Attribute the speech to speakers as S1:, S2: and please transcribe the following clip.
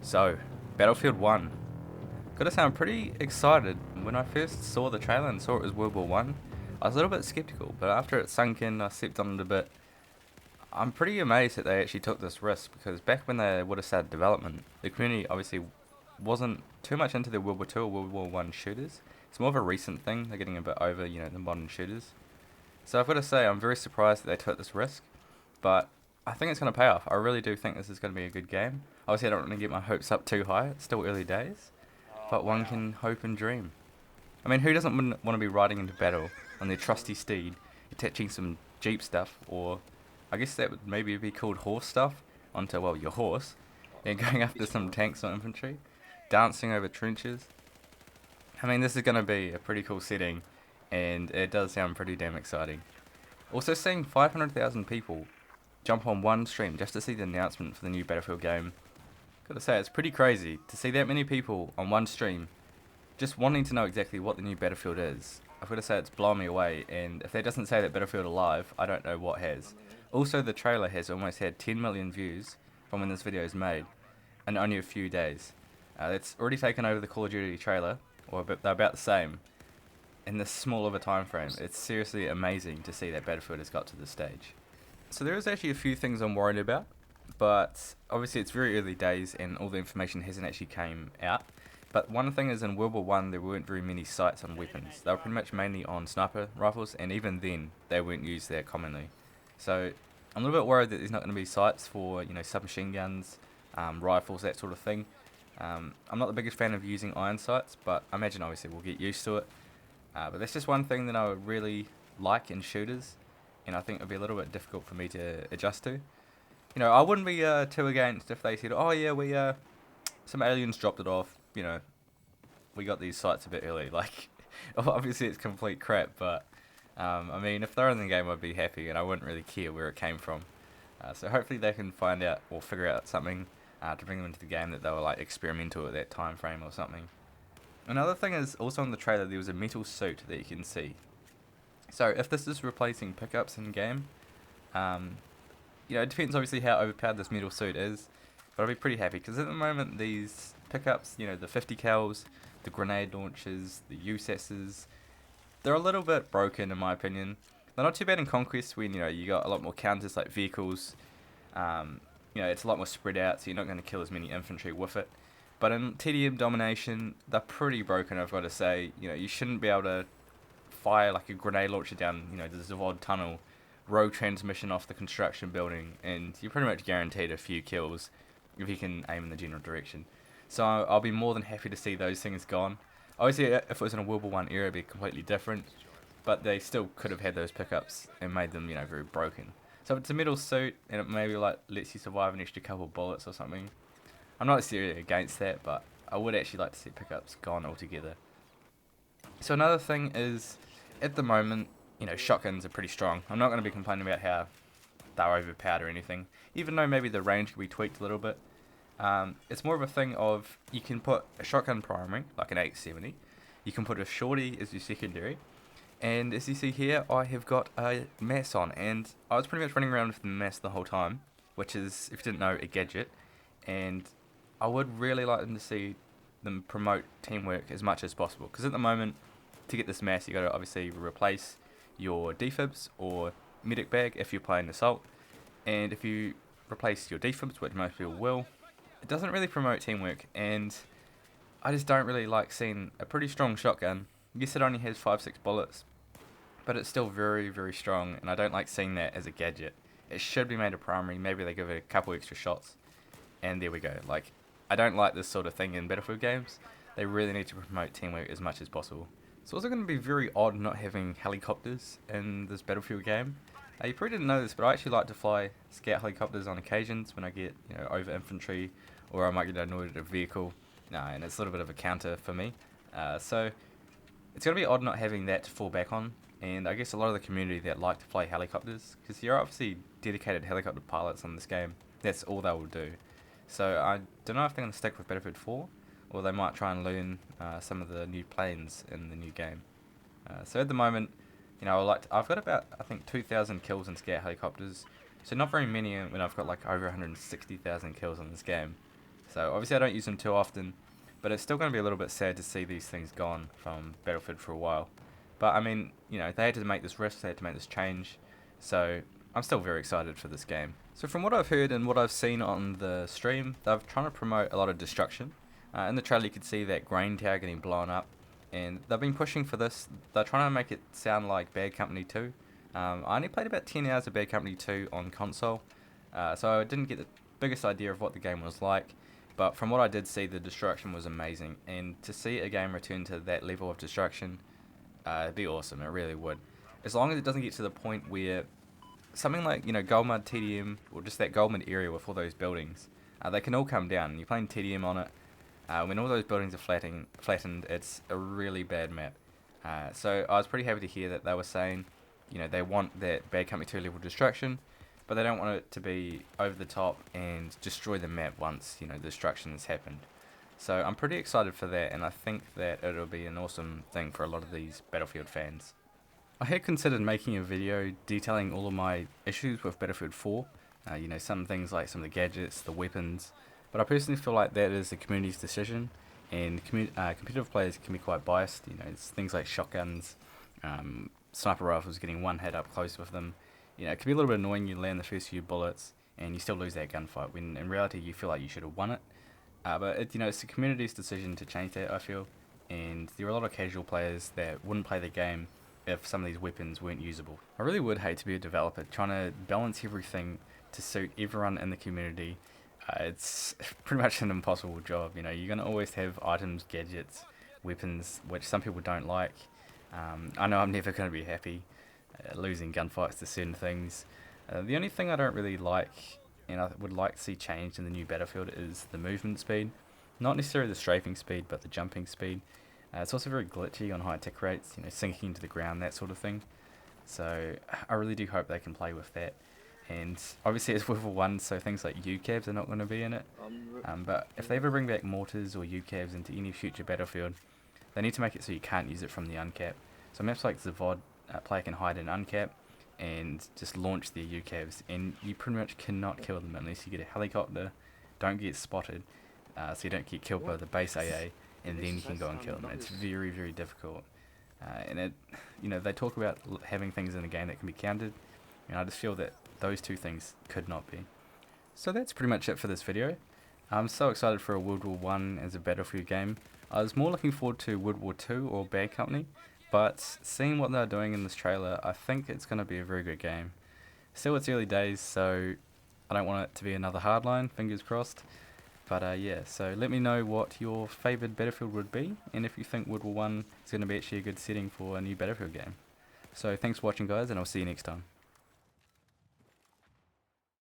S1: So, Battlefield 1. Gotta say, I'm pretty excited. When I first saw the trailer and saw it was World War 1, I was a little bit skeptical, but after it sunk in, I slept on it a bit. I'm pretty amazed that they actually took this risk, because back when they would have started development, the community obviously wasn't too much into the World War 2 or World War 1 shooters. It's more of a recent thing. They're getting a bit over, the modern shooters. So I've got to say, I'm very surprised that they took this risk, but I think it's going to pay off. I really do think this is going to be a good game. Obviously, I don't want to get my hopes up too high. It's still early days, but one can hope and dream. I mean, who doesn't want to be riding into battle on their trusty steed, attaching some Jeep stuff, or I guess that would maybe be called horse stuff, onto, well, your horse, and going after some tanks or infantry, dancing over trenches. I mean, this is going to be a pretty cool setting, and it does sound pretty damn exciting. Also, seeing 500,000 people jump on one stream just to see the announcement for the new Battlefield game, gotta say, it's pretty crazy to see that many people on one stream just wanting to know exactly what the new Battlefield is. I've got to say, it's blown me away, and if that doesn't say that Battlefield alive, I don't know what has. Also, the trailer has almost had 10 million views from when this video is made in only a few days. It's already taken over the Call of Duty trailer, or they're about the same, in this small of a time frame. It's seriously amazing to see that Battlefield has got to this stage. So there is actually a few things I'm worried about, but obviously it's very early days and all the information hasn't actually came out. But one thing is, in World War 1 there weren't very many sights on weapons. They were pretty much mainly on sniper rifles, and even then they weren't used that commonly. So I'm a little bit worried that there's not going to be sights for submachine guns, rifles, that sort of thing. I'm not the biggest fan of using iron sights, but I imagine obviously we'll get used to it. But that's just one thing that I would really like in shooters, and I think it would be a little bit difficult for me to adjust to. I wouldn't be too against if they said, oh yeah, we some aliens dropped it off, we got these sites a bit early. Like, obviously it's complete crap, but I mean, if they're in the game, I'd be happy, and I wouldn't really care where it came from. So hopefully they can find out or figure out something to bring them into the game that they were like experimental at that time frame or something. Another thing is, also in the trailer there was a metal suit that you can see. So if this is replacing pickups in game, it depends obviously how overpowered this metal suit is, but I'll be pretty happy, because at the moment these pickups, the 50 cals, the grenade launchers, the USSs, they're a little bit broken in my opinion. They're not too bad in Conquest when you got a lot more counters like vehicles. It's a lot more spread out, so you're not going to kill as many infantry with it. But in TDM domination, they're pretty broken, I've got to say. You shouldn't be able to fire like a grenade launcher down the Zavod tunnel, rogue transmission off the construction building, and you're pretty much guaranteed a few kills if you can aim in the general direction. So I'll be more than happy to see those things gone. Obviously, if it was in a World War 1 era, it'd be completely different, but they still could have had those pickups and made them, very broken. So if it's a metal suit and it maybe like lets you survive an extra couple of bullets or something, I'm not seriously against that, but I would actually like to see pickups gone altogether. So another thing is, at the moment, shotguns are pretty strong. I'm not going to be complaining about how they're overpowered or anything, even though maybe the range could be tweaked a little bit. It's more of a thing of, you can put a shotgun primary, like an 870, you can put a shorty as your secondary, and as you see here, I have got a mass on, and I was pretty much running around with the mass the whole time, which is, if you didn't know, a gadget, and I would really like them to see them promote teamwork as much as possible, because at the moment, to get this mass, you got to obviously replace your defibs or medic bag if you're playing assault, and if you replace your defibs, which most people will, it doesn't really promote teamwork, and I just don't really like seeing a pretty strong shotgun. Yes, it only has 5-6 bullets, but it's still very, very strong, and I don't like seeing that as a gadget. It should be made a primary. Maybe they give it a couple extra shots, and there we go. Like, I don't like this sort of thing in Battlefield games. They really need to promote teamwork as much as possible. It's also going to be very odd not having helicopters in this Battlefield game. You probably didn't know this, but I actually like to fly scout helicopters on occasions when I get over infantry, or I might get annoyed at a vehicle. And it's a little bit of a counter for me. So it's going to be odd not having that to fall back on, and I guess a lot of the community that like to fly helicopters, because you're obviously dedicated helicopter pilots in this game, that's all they will do. So I don't know if they're going to stick with Battlefield 4, or they might try and learn some of the new planes in the new game. So at the moment, I've got about, I think, 2,000 kills in scout helicopters, so not very many when I've got like over 160,000 kills in this game. So obviously I don't use them too often, but it's still going to be a little bit sad to see these things gone from Battlefield for a while. But I mean, you know, they had to make this risk, they had to make this change, so I'm still very excited for this game. So from what I've heard and what I've seen on the stream, they're trying to promote a lot of destruction. In the trailer you could see that grain tower getting blown up, and they've been pushing for this. They're trying to make it sound like Bad Company 2. I only played about 10 hours of Bad Company 2 on console, so I didn't get the biggest idea of what the game was like. But from what I did see, the destruction was amazing, and to see a game return to that level of destruction, it'd be awesome. It really would. As long as it doesn't get to the point where something like, you know, Goldmud TDM, or just that Goldmud area with all those buildings, they can all come down. You're playing TDM on it. When all those buildings are flattened, it's a really bad map. So I was pretty happy to hear that they were saying, you know, they want that Bad Company 2 level destruction, but they don't want it to be over the top and destroy the map once, you know, the destruction has happened. So I'm pretty excited for that, and I think that it'll be an awesome thing for a lot of these Battlefield fans. I had considered making a video detailing all of my issues with Battlefield 4, you know, some things like some of the gadgets, the weapons, but I personally feel like that is the community's decision, and competitive players can be quite biased. You know, it's things like shotguns, sniper rifles, getting one hit up close with them. You know, it can be a little bit annoying. You land the first few bullets and you still lose that gunfight when in reality you feel like you should have won it. But it, you know, it's the community's decision to change that, I feel, and there are a lot of casual players that wouldn't play the game if some of these weapons weren't usable. I really would hate to be a developer trying to balance everything to suit everyone in the community. It's pretty much an impossible job. You know, you're going to always have items, gadgets, weapons, which some people don't like. I know I'm never going to be happy losing gunfights to certain things. The only thing I don't really like, and I would like to see changed in the new Battlefield, is the movement speed. Not necessarily the strafing speed, but the jumping speed. It's also very glitchy on high tick rates, you know, sinking into the ground, that sort of thing. So I really do hope they can play with that. And obviously it's World War 1, so things like UCAVs are not going to be in it. But if they ever bring back mortars or UCAVs into any future Battlefield, they need to make it so you can't use it from the uncap. So maps like Zavod, player can hide in uncap and just launch their UCAVs, and you pretty much cannot kill them unless you get a helicopter, don't get spotted, so you don't get killed by the base AA, and then you can go and kill them. It's very, very difficult. And it, you know, they talk about having things in the game that can be counted, and I just feel that those two things could not be. So that's pretty much it for this video. I'm so excited for a World War 1 as a Battlefield game. I was more looking forward to World War 2 or Bad Company, but seeing what they're doing in this trailer, I think it's going to be a very good game. Still, it's early days, so I don't want it to be another hardline, fingers crossed. But yeah, so let me know what your favoured Battlefield would be, and if you think World War 1 is going to be actually a good setting for a new Battlefield game. So thanks for watching, guys, and I'll see you next time.